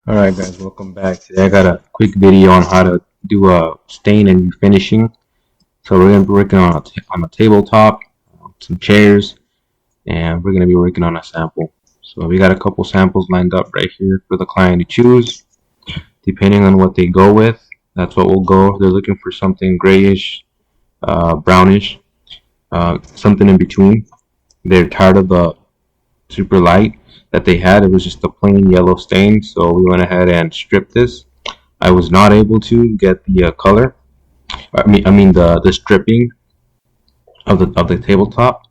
Alright guys, welcome back. Today I got a quick video on how to do a stain and refinishing. So we're going to be working on a tabletop, some chairs, and we're going to be working on a sample. So we got a couple samples lined up right here for the client to choose. Depending on what they go with, that's what we'll go. They're looking for something grayish, brownish, something in between. They're tired of the super light that they had. It was just a plain yellow stain, so we went ahead and stripped this. I was not able to get the color. The stripping of the tabletop,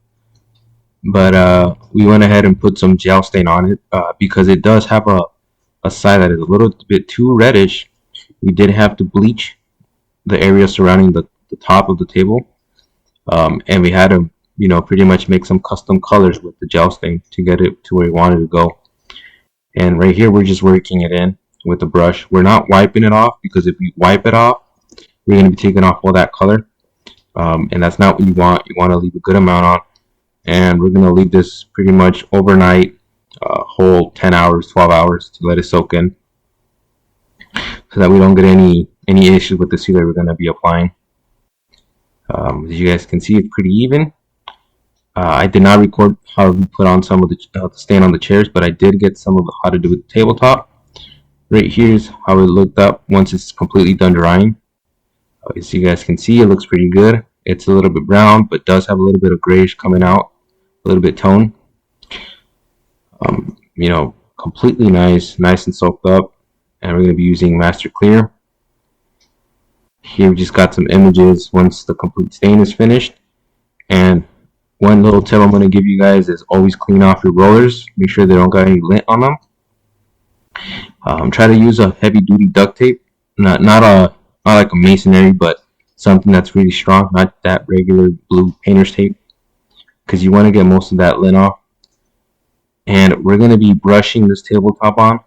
but we went ahead and put some gel stain on it because it does have a side that is a little bit too reddish. We did have to bleach the area surrounding the top of the table, and we had to pretty much make some custom colors with the gel stain to get it to where we wanted to go. And right here we're just working it in with the brush. We're not wiping it off, because if we wipe it off, we're going to be taking off all that color, and that's not what you want. You want to leave a good amount on, and we're going to leave this pretty much overnight, whole 10 hours, 12 hours to let it soak in, so that we don't get any issues with the sealer we're going to be applying. As you guys can see, it's pretty even. I did not record how to put on some of the stain on the chairs, but I did get some of how to do with the tabletop. Right here's how it looked up once it's completely done drying. As you guys can see, it looks pretty good. It's a little bit brown, but does have a little bit of grayish coming out, a little bit tone. Completely nice and soaked up. And we're going to be using Master Clear. Here we just got some images once the complete stain is finished. And one little tip I'm going to give you guys is always clean off your rollers. Make sure they don't got any lint on them. Try to use a heavy duty duct tape, not like a masonry, but something that's really strong, not that regular blue painter's tape, because you want to get most of that lint off. And we're going to be brushing this tabletop on.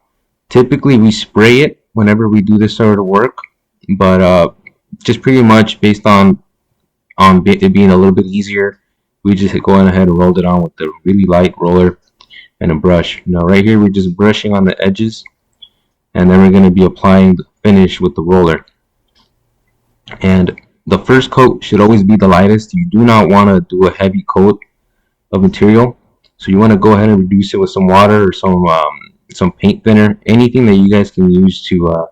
Typically we spray it whenever we do this sort of work, but just pretty much based on it being a little bit easier, we just go ahead and rolled it on with a really light roller and a brush. Now right here we're just brushing on the edges, and then we're going to be applying the finish with the roller. And the first coat should always be the lightest. You do not want to do a heavy coat of material, so you want to go ahead and reduce it with some water or some paint thinner, anything that you guys can use to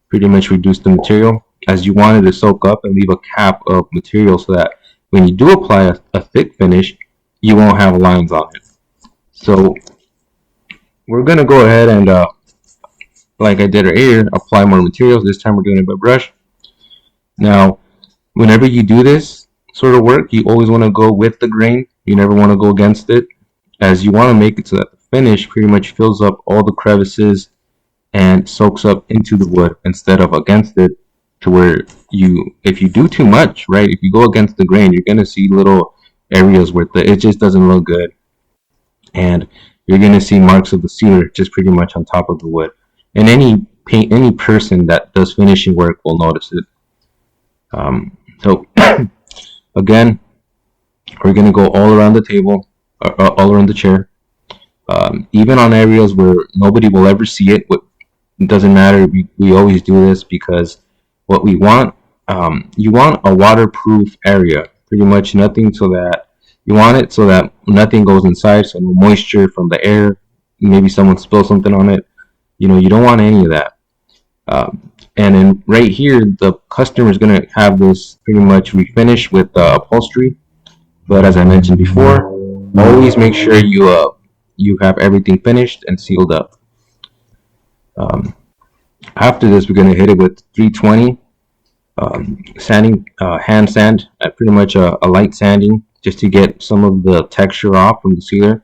pretty much reduce the material, as you want it to soak up and leave a cap of material so that when you do apply a thick finish, you won't have lines on it. So we're going to go ahead and, like I did earlier, apply more materials. This time we're doing it by brush. Now, whenever you do this sort of work, you always want to go with the grain. You never want to go against it, as you want to make it so that the finish pretty much fills up all the crevices and soaks up into the wood instead of against it, to where if you do too much, right, if you go against the grain, you're going to see little areas where it just doesn't look good, and you're going to see marks of the sealer just pretty much on top of the wood. And any person that does finishing work will notice it. So again, we're going to go all around the table, all around the chair, even on areas where nobody will ever see it. It doesn't matter. We always do this because what we want, you want a waterproof area, pretty much nothing, so that you want it so that nothing goes inside, so no moisture from the air, maybe someone spills something on it, you don't want any of that. And then right here, the customer is going to have this pretty much refinished with upholstery, but as I mentioned before, always make sure you have everything finished and sealed up. After this, we're going to hit it with 320 sanding, hand sand, pretty much a light sanding, just to get some of the texture off from the sealer.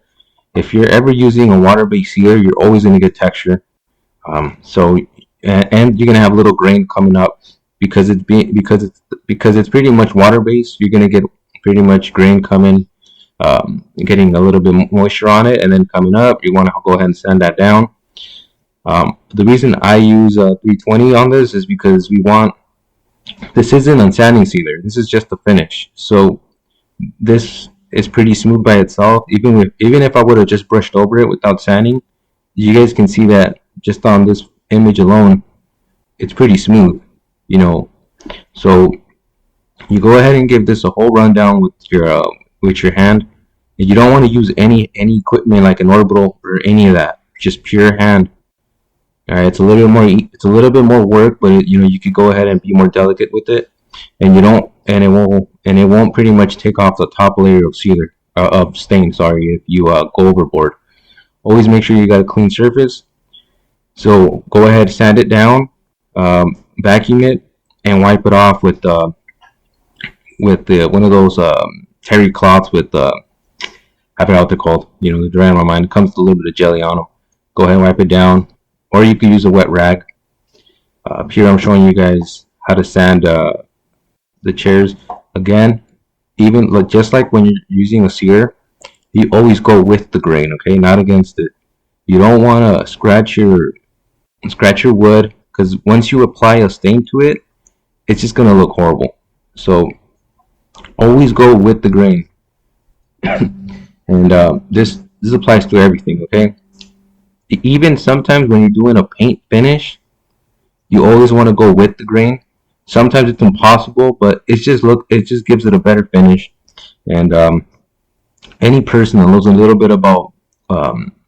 If you're ever using a water-based sealer, you're always going to get texture. And you're going to have a little grain coming up because it's pretty much water-based. You're going to get pretty much grain coming, getting a little bit moisture on it, and then coming up. You want to go ahead and sand that down. The reason I use 320 on this is because this isn't a sanding sealer. This is just the finish. So this is pretty smooth by itself. Even if I would have just brushed over it without sanding, you guys can see that just on this image alone, it's pretty smooth, you know. So you go ahead and give this a whole rundown with your hand. And you don't want to use any equipment like an orbital or any of that. Just pure hand. All right, it's a little bit more work, but you know, you could go ahead and be more delicate with it, and you don't, and it won't pretty much take off the top layer of sealer of stain. Sorry, if you go overboard. Always make sure you got a clean surface. So go ahead, sand it down, vacuum it, and wipe it off with the one of those terry cloths with I forgot what they're called. You know, they're in my mind. It comes with a little bit of jelly on them. Go ahead and wipe it down, or you can use a wet rag. Here I'm showing you guys how to sand the chairs. Again, even like just like when you're using a sealer, you always go with the grain, okay, not against it. You don't want to scratch your wood, because once you apply a stain to it, it's just gonna look horrible. So always go with the grain. And this applies to everything, okay? Even sometimes when you're doing a paint finish, you always want to go with the grain. Sometimes it's impossible, but it just gives it a better finish. And any person that knows a little bit about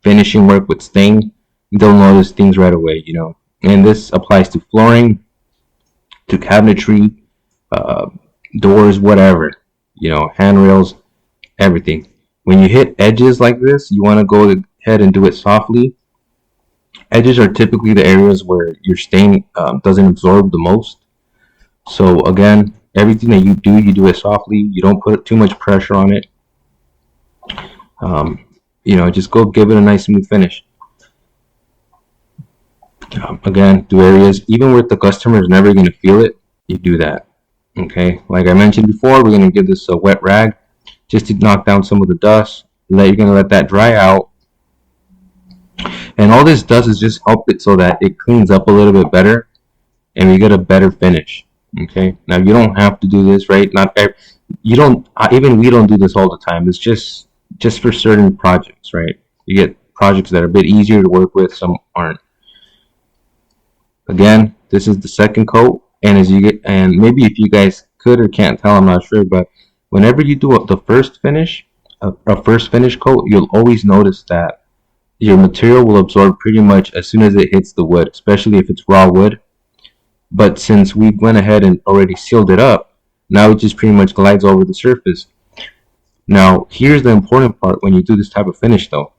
finishing work with stain, they'll notice things right away, you know. And this applies to flooring, to cabinetry, doors, whatever, you know, handrails, everything. When you hit edges like this, you want to go ahead and do it softly. Edges are typically the areas where your stain doesn't absorb the most. So again, everything that you do it softly. You don't put too much pressure on it. You know, just go give it a nice smooth finish. Again, do areas even where the customer is never going to feel it. You do that. Okay, like I mentioned before, we're going to give this a wet rag just to knock down some of the dust. You're going to let that dry out. And all this does is just help it so that it cleans up a little bit better and you get a better finish. Okay, now you don't have to do this, right? You don't, even we don't do this all the time. It's just for certain projects, right? You get projects that are a bit easier to work with, some aren't. Again, this is the second coat, and maybe if you guys could or can't tell, I'm not sure, but whenever you do the first finish, a first finish coat, you'll always notice that your material will absorb pretty much as soon as it hits the wood, especially if it's raw wood. But since we went ahead and already sealed it up, now it just pretty much glides over the surface. Now, here's the important part when you do this type of finish though.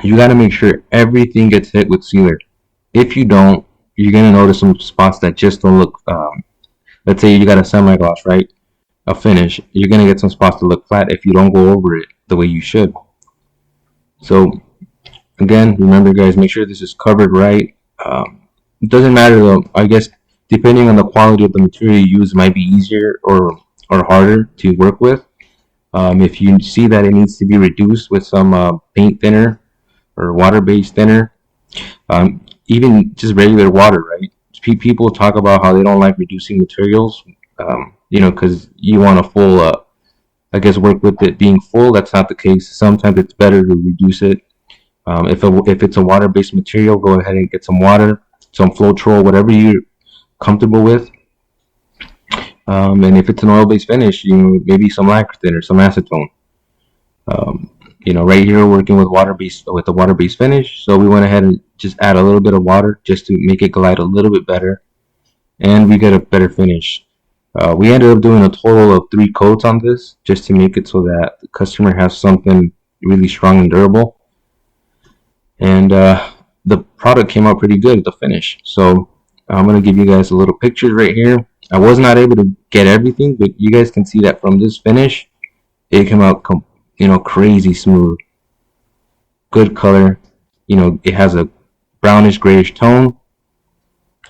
You got to make sure everything gets hit with sealer. If you don't, you're going to notice some spots that just don't look, let's say you got a semi-gloss, right? A finish. You're going to get some spots that look flat if you don't go over it the way you should. So, again, remember guys, make sure this is covered right. It doesn't matter though, I guess, depending on the quality of the material you use, it might be easier or harder to work with. If you see that it needs to be reduced with some paint thinner or water-based thinner, even just regular water, right? People talk about how they don't like reducing materials, you know, because you want a full, I guess, work with it being full. That's not the case. Sometimes it's better to reduce it. If it's a water-based material, go ahead and get some water, some Floetrol, whatever you're comfortable with. And if it's an oil-based finish, you know, maybe some lacquer thinner, some acetone. You know, right here we're working with a water-based finish, so we went ahead and just add a little bit of water just to make it glide a little bit better, and we get a better finish. We ended up doing a total of 3 coats on this just to make it so that the customer has something really strong and durable. And the product came out pretty good at the finish. So I'm going to give you guys a little pictures right here. I was not able to get everything, but you guys can see that from this finish, it came out you know, crazy smooth, good color. You know, it has a brownish grayish tone,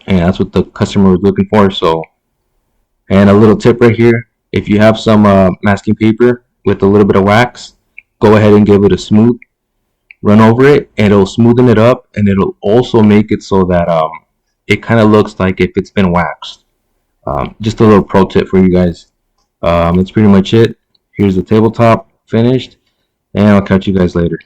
and that's what the customer was looking for. So, and a little tip right here, if you have some masking paper with a little bit of wax, go ahead and give it a smooth run over it, and it'll smoothen it up, and it'll also make it so that it kind of looks like if it's been waxed. Just a little pro tip for you guys. That's pretty much it. Here's the tabletop finished, and I'll catch you guys later.